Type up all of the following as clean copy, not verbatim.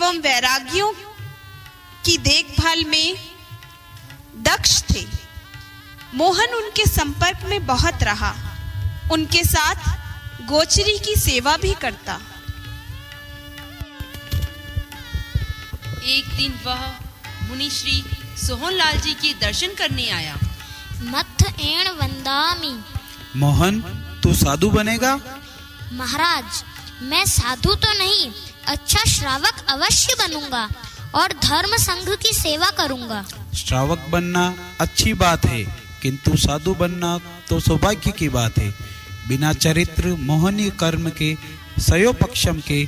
एवं वैरागियों की देखभाल में दक्ष थे। मोहन उनके संपर्क में बहुत रहा, उनके साथ गोचरी की सेवा भी करता। एक दिन वह मुनि श्री सोहनलाल जी के दर्शन करने आया। मत्थ एण वंदामि। मोहन, तू साधु बनेगा? महाराज, मैं साधु तो नहीं, अच्छा श्रावक अवश्य बनूंगा और धर्म संघ की सेवा करूंगा। श्रावक बनना अच्छी बात है, किंतु साधु बनना तो सौभाग्य की बात है। बिना चरित्र मोहनीय कर्म के सयोपक्षम के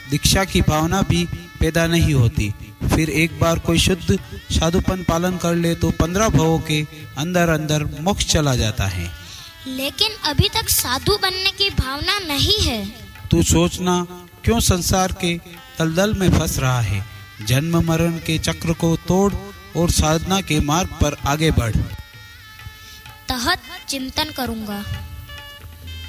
दीक्षा की भावना भी पैदा नहीं होती। फिर एक बार कोई शुद्ध साधुपन पालन कर ले तो 15 भवों के अंदर अंदर मोक्ष चला जाता है। लेकिन अभी तक साधु बनने की भावना नहीं है। तू सोचना क्यों संसार के दलदल में फंस रहा है। जन्म मरण के चक्र को तोड़ और साधना के मार्ग पर आगे बढ़। तहत चिंतन करूंगा।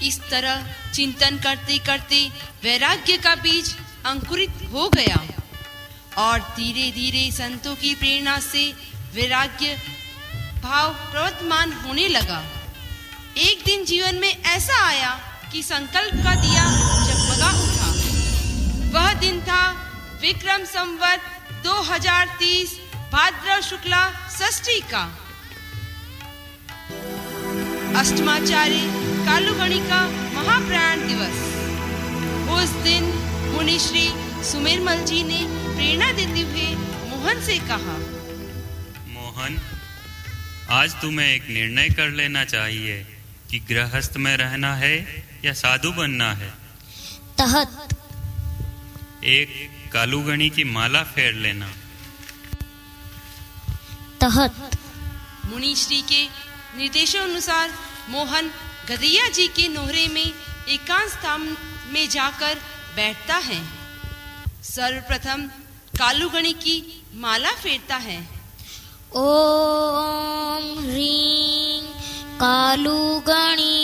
इस तरह चिंतन करते करते वैराग्य का बीज अंकुरित हो गया और धीरे धीरे संतों की प्रेरणा से वैराग्य भाव प्रवर्तमान होने लगा। एक दिन जीवन में ऐसा आया कि संकल्प का दिया जगमगा उठा। वह दिन था विक्रम संवत 2030 भाद्रव शुक्ला षष्ठी का अष्टमाचार्य कालुगणी का महाप्रयाण दिवस। उस दिन मुनि श्री सुमेरमल जी ने प्रेरणा देते हुए मोहन से कहा, मोहन, आज तुम्हें एक निर्णय कर लेना चाहिए कि गृहस्थ में रहना है या साधु बनना है। तहत एक कालुगणी की माला फेर लेना। तहत मुनि श्री के निर्देशानुसार मोहन गदैया जी के नोहरे में एकांत स्थान में जाकर बैठता है। सर्वप्रथम कालुगणी की माला फेरता है। ओम ह्रीं कालुगणी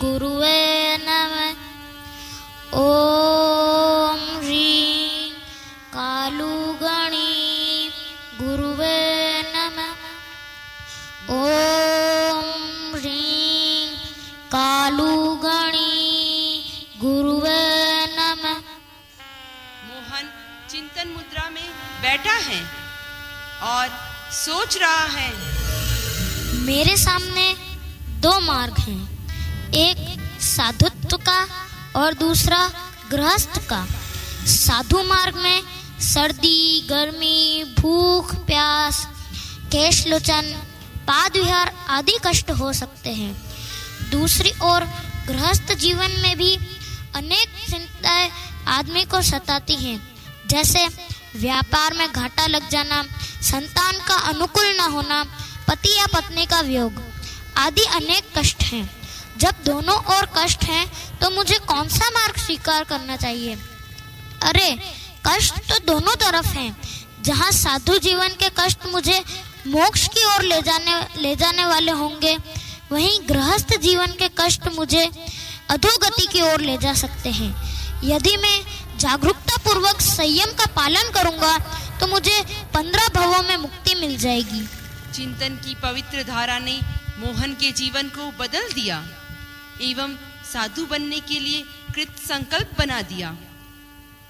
गुरुवे नमः। ओम ह्रीं कालुगणी गुरुवे नमः। ओम ह्रीं कालुगणी गुरुवे नमः। मोहन चिंतन मुद्रा में बैठा है और सोच रहा है। मेरे सामने दो मार्ग हैं, एक साधुत्व का और दूसरा गृहस्थ का। साधु मार्ग में सर्दी, गर्मी, भूख, प्यास, केशलोचन, पाद विहार आदि कष्ट हो सकते हैं। दूसरी ओर गृहस्थ जीवन में भी अनेक चिंताएं आदमी को सताती हैं, जैसे व्यापार में घाटा लग जाना, संतान का अनुकूल न होना, पति या पत्नी का वियोग आदि अनेक कष्ट हैं। जब दोनों ओर कष्ट हैं तो मुझे कौन सा मार्ग स्वीकार करना चाहिए? अरे, कष्ट तो दोनों तरफ हैं। जहाँ साधु जीवन के कष्ट मुझे मोक्ष की ओर ले जाने वाले होंगे, वहीं गृहस्थ जीवन के कष्ट मुझे अधोगति की ओर ले जा सकते हैं। यदि मैं जागरूकता पूर्वक संयम का पालन करूंगा तो मुझे 15 भवों में मुक्ति मिल जाएगी। चिंतन की पवित्र धारा ने मोहन के जीवन को बदल दिया एवं साधु बनने के लिए कृत संकल्प बना दिया।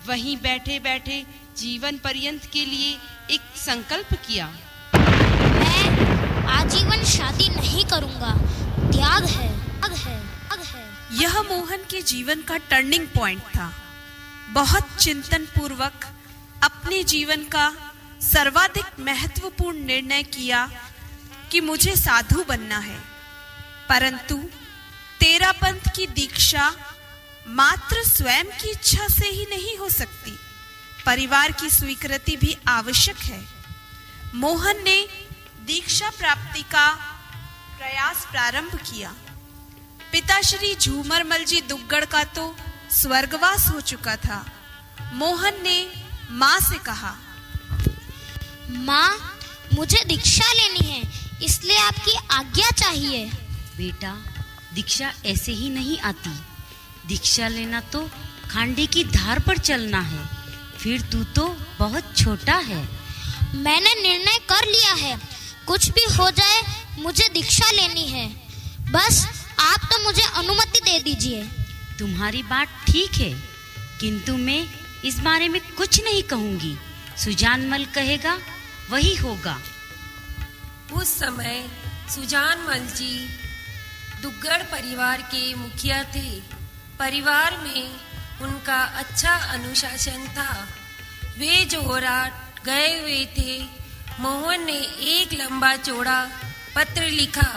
वहीं बैठे बैठे जीवन पर्यंत के लिए एक संकल्प किया। मैं आजीवन शादी नहीं करूंगा, त्याग है। यह मोहन के जीवन का टर्निंग पॉइंट था। बहुत चिंतन पूर्वक अपने जीवन का सर्वाधिक महत्वपूर्ण निर्णय किया कि मुझे साधु बनना है। परंतु तेरा पंथ की दीक्षा मात्र स्वयं की इच्छा से ही नहीं हो सकती, परिवार की स्वीकृति भी आवश्यक है। मोहन ने दीक्षा प्राप्ति का प्रयास प्रारंभ किया। पिता श्री झूमरमल जी दुग्गड़ का तो स्वर्गवास हो चुका था। मोहन ने माँ से कहा, माँ, मुझे दीक्षा लेनी है, इसलिए आपकी आज्ञा चाहिए। बेटा, दीक्षा ऐसे ही नहीं आती। दीक्षा लेना तो खांडे की धार पर चलना है, फिर तू तो बहुत छोटा है। मैंने निर्णय कर लिया है, कुछ भी हो जाए मुझे दीक्षा लेनी है। बस आप तो मुझे अनुमति दे दीजिए। तुम्हारी बात ठीक है, किंतु मैं इस बारे में कुछ नहीं कहूँगी। सुजानमल कहेगा वही होगा। उस समय सुजानमल जी दुग्गड़ परिवार के मुखिया थे। परिवार में उनका अच्छा अनुशासन था। वे जोहराट गए हुए थे। मोहन ने एक लंबा चौड़ा पत्र लिखा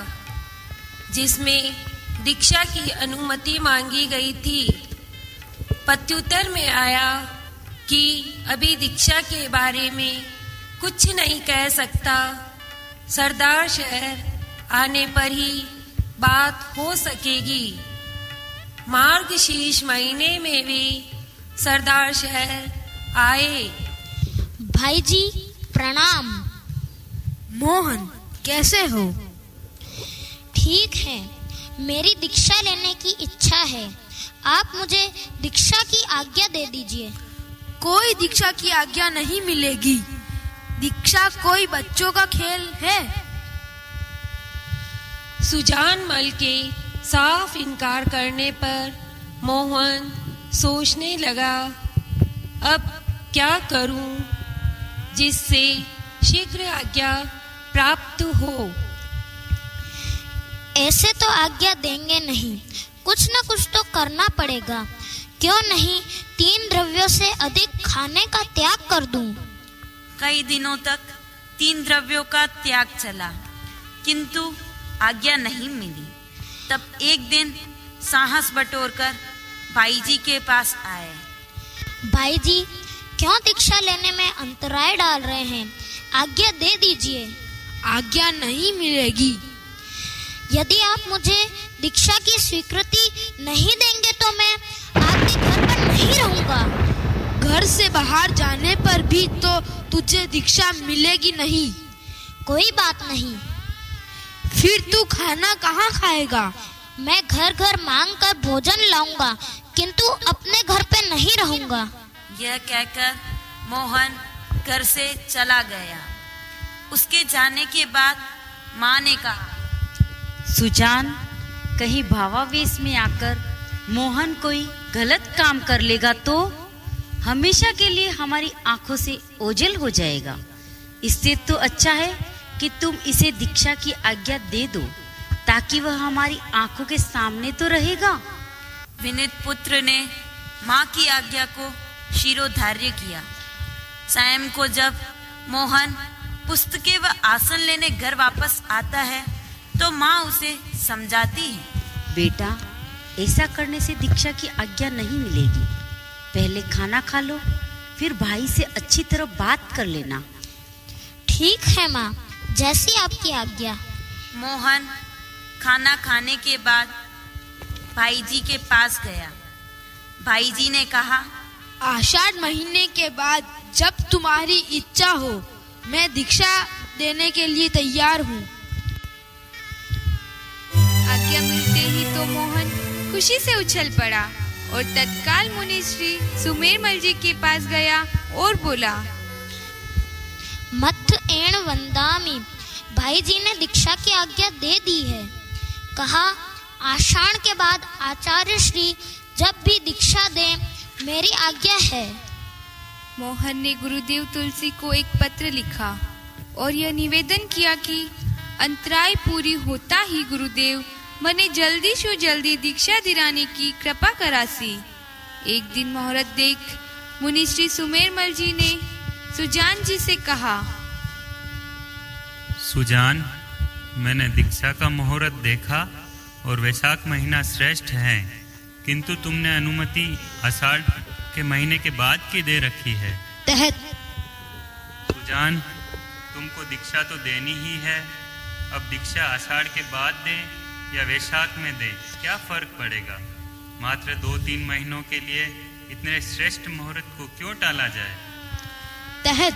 जिसमें दीक्षा की अनुमति मांगी गई थी। प्रत्युत्तर में आया कि अभी दीक्षा के बारे में कुछ नहीं कह सकता, सरदार शहर आने पर ही बात हो सकेगी। मार्गशीर्ष महीने में भी सरदार शहर आए। भाई जी प्रणाम। मोहन कैसे हो? ठीक है, मेरी दीक्षा लेने की इच्छा है। आप मुझे दीक्षा की आज्ञा दे दीजिए। कोई दीक्षा की आज्ञा नहीं मिलेगी। दीक्षा कोई बच्चों का खेल है। सुजानमल के साफ इनकार करने पर मोहन सोचने लगा, अब क्या करूं जिससे शीघ्र आज्ञा प्राप्त हो। ऐसे तो आज्ञा देंगे नहीं, कुछ न कुछ तो करना पड़ेगा। क्यों नहीं 3 द्रव्यों से अधिक खाने का त्याग कर दूं। कई दिनों तक 3 द्रव्यों का त्याग चला, किंतु आज्ञा नहीं मिली। तब एक दिन साहस बटोरकर भाई जी के पास आए। भाई जी क्यों दीक्षा लेने में अंतराय डाल रहे हैं? आज्ञा दे दीजिए। आज्ञा नहीं मिलेगी। यदि आप मुझे दीक्षा की स्वीकृति नहीं देंगे तो मैं आपके घर पर नहीं रहूंगा। घर से बाहर जाने पर भी तो तुझे दीक्षा मिलेगी नहीं। कोई बात नहीं। फिर तू खाना कहाँ खाएगा? मैं घर घर मांग कर भोजन लाऊंगा, किंतु अपने घर पे नहीं रहूंगा। यह कहकर मोहन घर से चला गया। उसके जाने के बाद माँ ने कहा, सुजान, कहीं भावावेश में आकर मोहन कोई गलत काम कर लेगा तो हमेशा के लिए हमारी आंखों से ओझल हो जाएगा। इससे तो अच्छा है कि तुम इसे दीक्षा की आज्ञा दे दो, ताकि वह हमारी आंखों के सामने तो रहेगा। विनीत पुत्र ने माँ की आज्ञा को शिरोधार्य किया। सायं को जब मोहन पुस्तकें व आसन लेने घर वापस आता है तो माँ उसे समझाती है, बेटा, ऐसा करने से दीक्षा की आज्ञा नहीं मिलेगी। पहले खाना खा लो, फिर भाई से अच्छी तरह बात कर लेना। ठीक है माँ, जैसी आपकी आज्ञा। मोहन खाना खाने के बाद भाई जी के पास गया। भाई जी ने कहा, आषाढ़ महीने के बाद जब तुम्हारी इच्छा हो, मैं दीक्षा देने के लिए तैयार हूँ। आज्ञा मिलते ही तो मोहन खुशी से उछल पड़ा और तत्काल मुनि श्री सुमेरमल जी के पास गया और बोला, मथ एण वंदामी। भाई जी ने दीक्षा की आज्ञा दे दी है। कहा, आषाढ़ के बाद आचार्य श्री जब भी दीक्षा दें, मेरी आज्ञा है। मोहन ने गुरुदेव तुलसी को एक पत्र लिखा और यह निवेदन किया कि अंतराय पूरी होता ही गुरुदेव मने जल्दी से जल्दी दीक्षा दिलाने की कृपा करासी। एक दिन मुहूर्त देख मुनि श्री सुमेरमल जी ने सुजान जी से कहा, सुजान, मैंने दीक्षा का मुहूर्त देखा और वैशाख महीना श्रेष्ठ है, किंतु तुमने अनुमति आषाढ़ के महीने के बाद की दे रखी है। सुजान, तुमको दीक्षा तो देनी ही है। अब दीक्षा आषाढ़ के बाद दे या वैशाख में दे, क्या फर्क पड़ेगा? मात्र 2-3 महीनों के लिए इतने श्रेष्ठ मुहूर्त को क्यों टाला जाए? तहत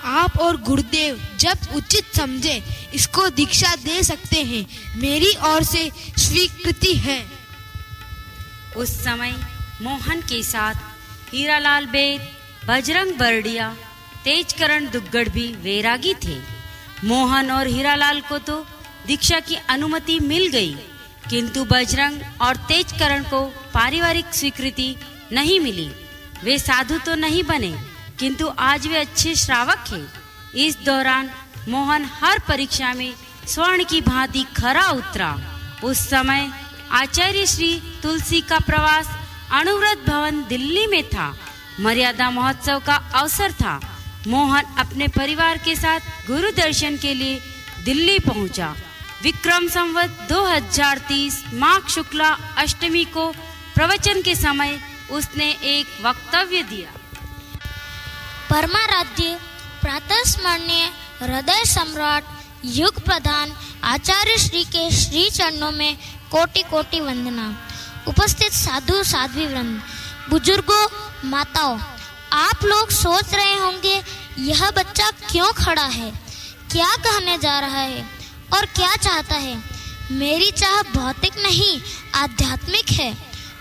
आप और गुरुदेव जब उचित समझे इसको दीक्षा दे सकते हैं। मेरी ओर से स्वीकृति है। उस समय मोहन के साथ हीरालाल बेद, बजरंग बरडिया, तेजकरण दुग्गड़ भी वैरागी थे। मोहन और हीरालाल को तो दीक्षा की अनुमति मिल गई, किंतु बजरंग और तेजकरण को पारिवारिक स्वीकृति नहीं मिली। वे साधु तो नहीं बने, किंतु आज वे अच्छे श्रावक हैं। इस दौरान मोहन हर परीक्षा में स्वर्ण की भांति खरा उतरा। उस समय आचार्य श्री तुलसी का प्रवास अनुव्रत भवन दिल्ली में था। मर्यादा महोत्सव का अवसर था। मोहन अपने परिवार के साथ गुरु दर्शन के लिए दिल्ली पहुंचा। विक्रम संवत 2030 माघ शुक्ला अष्टमी को प्रवचन के समय उसने एक वक्तव्य दिया। परमाराध्य प्रातः स्मरणीय हृदय सम्राट युग प्रधान आचार्य श्री के श्री चरणों में कोटि कोटि वंदना। उपस्थित साधु साध्वी वृंद, बुजुर्गों, माताओं, आप लोग सोच रहे होंगे यह बच्चा क्यों खड़ा है, क्या कहने जा रहा है और क्या चाहता है। मेरी चाह भौतिक नहीं आध्यात्मिक है।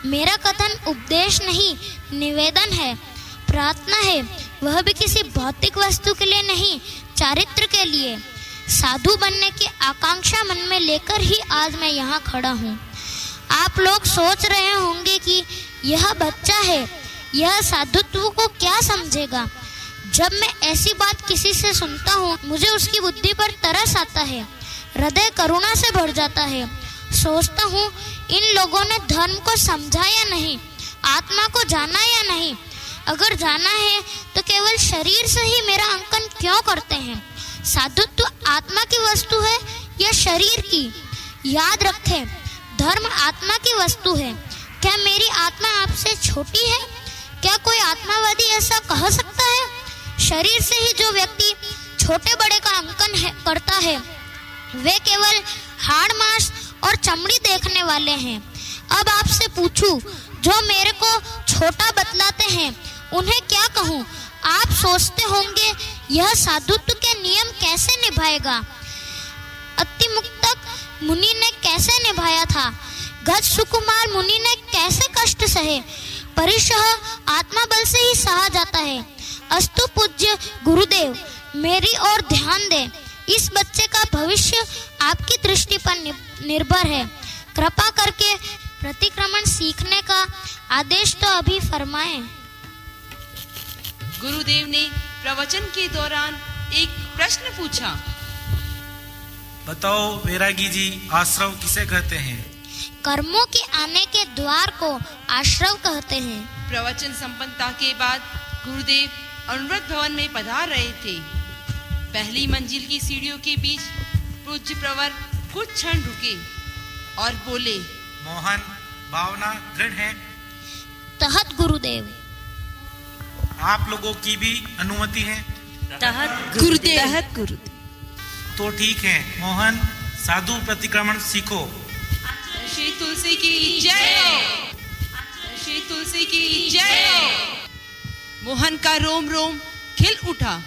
मेरा कथन उपदेश नहीं निवेदन है, प्रार्थना है, वह भी किसी भौतिक वस्तु के लिए नहीं, चारित्र के लिए। साधु बनने की आकांक्षा मन में लेकर ही आज मैं यहाँ खड़ा हूँ। आप लोग सोच रहे होंगे कि यह बच्चा है, यह साधुत्व को क्या समझेगा। जब मैं ऐसी बात किसी से सुनता हूँ मुझे उसकी बुद्धि पर तरस आता है, हृदय करुणा से भर जाता है। सोचता हूँ इन लोगों ने धर्म को समझा या नहीं, आत्मा को जाना या नहीं। अगर जाना है तो केवल शरीर से ही मेरा अंकन क्यों करते हैं। साधुत्व आत्मा की वस्तु है या शरीर की। याद रखें, धर्म आत्मा की वस्तु है। क्या मेरी आत्मा आपसे छोटी है? क्या कोई आत्मावादी ऐसा कह सकता है? शरीर से ही जो व्यक्ति छोटे बड़े का अंकन करता है वे केवल हाड़ मांस और चमड़ी देखने वाले हैं। अब आपसे पूछूं, जो मेरे को छोटा बतलाते हैं उन्हें क्या कहूँ? आप सोचते होंगे यह साधुत्व के नियम कैसे निभाएगा। अतिमुक्तक मुनि ने कैसे निभाया था, गज सुकुमार मुनि ने कैसे कष्ट सहे। परिशह आत्मा बल से ही सहा जाता है। अस्तु पूज्य गुरुदेव, मेरी ओर ध्यान दें। इस बच्चे का भविष्य आपकी दृष्टि पर निर्भर है। कृपा करके प्रतिक्रमण सीखने का आदेश तो अभी फरमाएं। गुरुदेव ने प्रवचन के दौरान एक प्रश्न पूछा। बताओ वैरागी जी, आश्रव किसे कहते हैं? कर्मों के आने के द्वार को आश्रव कहते हैं। प्रवचन संपन्नता के बाद गुरुदेव अनुव्रत भवन में पधार रहे थे। पहली मंजिल की सीढ़ियों के बीच पूज्य प्रवर कुछ क्षण रुके और बोले, मोहन, भावना दृढ़ है? तहत गुरुदेव। आप लोगों की भी अनुमति है? तहत गुरुदेव। तो ठीक है मोहन, साधु प्रतिक्रमण सीखो। श्री तुलसी की जय हो। श्री तुलसी की जय हो। मोहन का रोम रोम खिल उठा।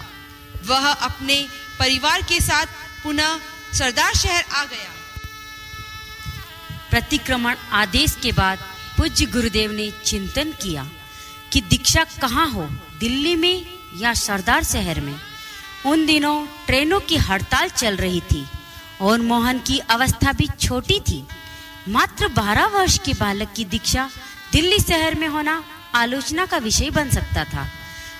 वह अपने परिवार के साथ पुनः सरदार शहर आ गया। प्रतिक्रमण आदेश के बाद पूज्य गुरुदेव ने चिंतन किया कि दीक्षा कहाँ हो, दिल्ली में या सरदार शहर में। उन दिनों ट्रेनों की हड़ताल चल रही थी और मोहन की अवस्था भी छोटी थी। मात्र 12 वर्ष के बालक की दीक्षा दिल्ली शहर में होना आलोचना का विषय बन सकता था।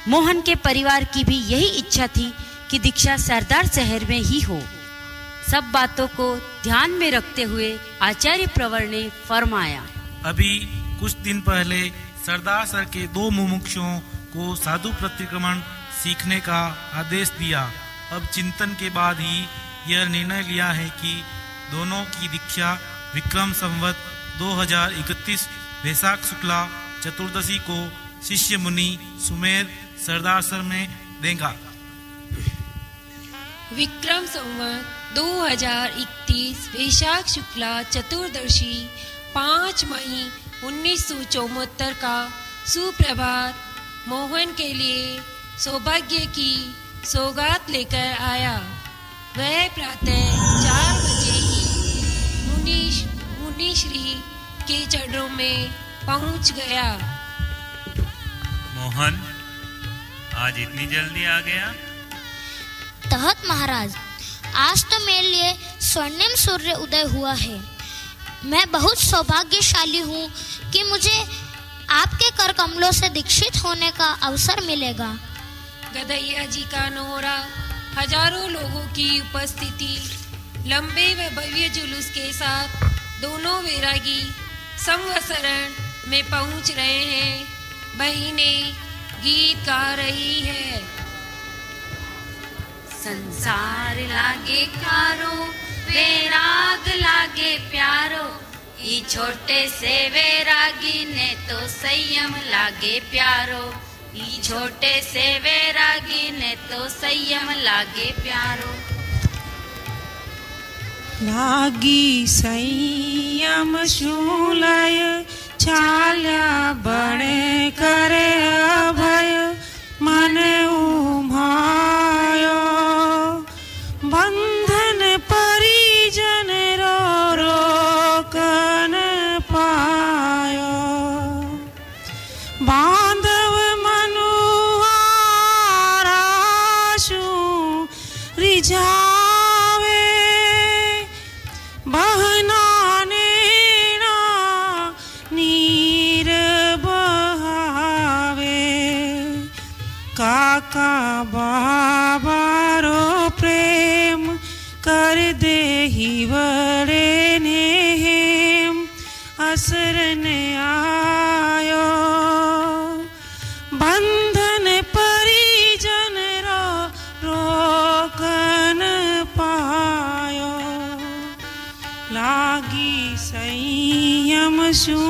मोहन के परिवार की भी यही इच्छा थी कि दीक्षा सरदार शहर में ही हो। सब बातों को ध्यान में रखते हुए आचार्य प्रवर ने फरमाया, अभी कुछ दिन पहले सरदार सर के 2 मुमुक्षुओं को साधु प्रतिक्रमण सीखने का आदेश दिया। अब चिंतन के बाद ही यह निर्णय लिया है कि दोनों की दीक्षा विक्रम संवत 2031 वैशाख शुक्ला चतुर्दशी को शिष्य मुनि सुमेर सरदार सर में देगा। विक्रम संवत 2031 वैशाख शुक्ला चतुर्दशी 5 मई 1974 का सुप्रभात मोहन के लिए सौभाग्य की सौगात लेकर आया। वह प्रातः 4 बजे ही मुनि श्री के चरणों में पहुंच गया। मोहन, आज इतनी जल्दी आ गया? तहत महाराज, आज तो मेरे लिए स्वर्णिम सूर्य उदय हुआ है। मैं बहुत सौभाग्यशाली हूँ कि मुझे आपके कर कमलों से दीक्षित होने का अवसर मिलेगा। गदैया जी का नोरा, हजारों लोगों की उपस्थिति, लंबे व भव्य जुलूस के साथ दोनों वैरागी संवसरण में पहुंच रहे हैं। बहिनें गीत गा रही है। संसार लागे खारो, वैराग लागे प्यारो, ई छोटे से वैरागी ने तो संयम लागे प्यारो, ई छोटे से वैरागी ने तो संयम लागे प्यारो। लागी संयम शूलय, चाल्या बड़े करे अभय, मन उमायो बंधन परिजन रो रोकन पायो। बांधव मनुहाराशु रिझावे, बहना नेना नीर बहावे। काका बाबा रो प्रेम कर दे ही बड़े नेम, असरन आयो बंधन परिजन रो रोकन पायो। लागी संयम शू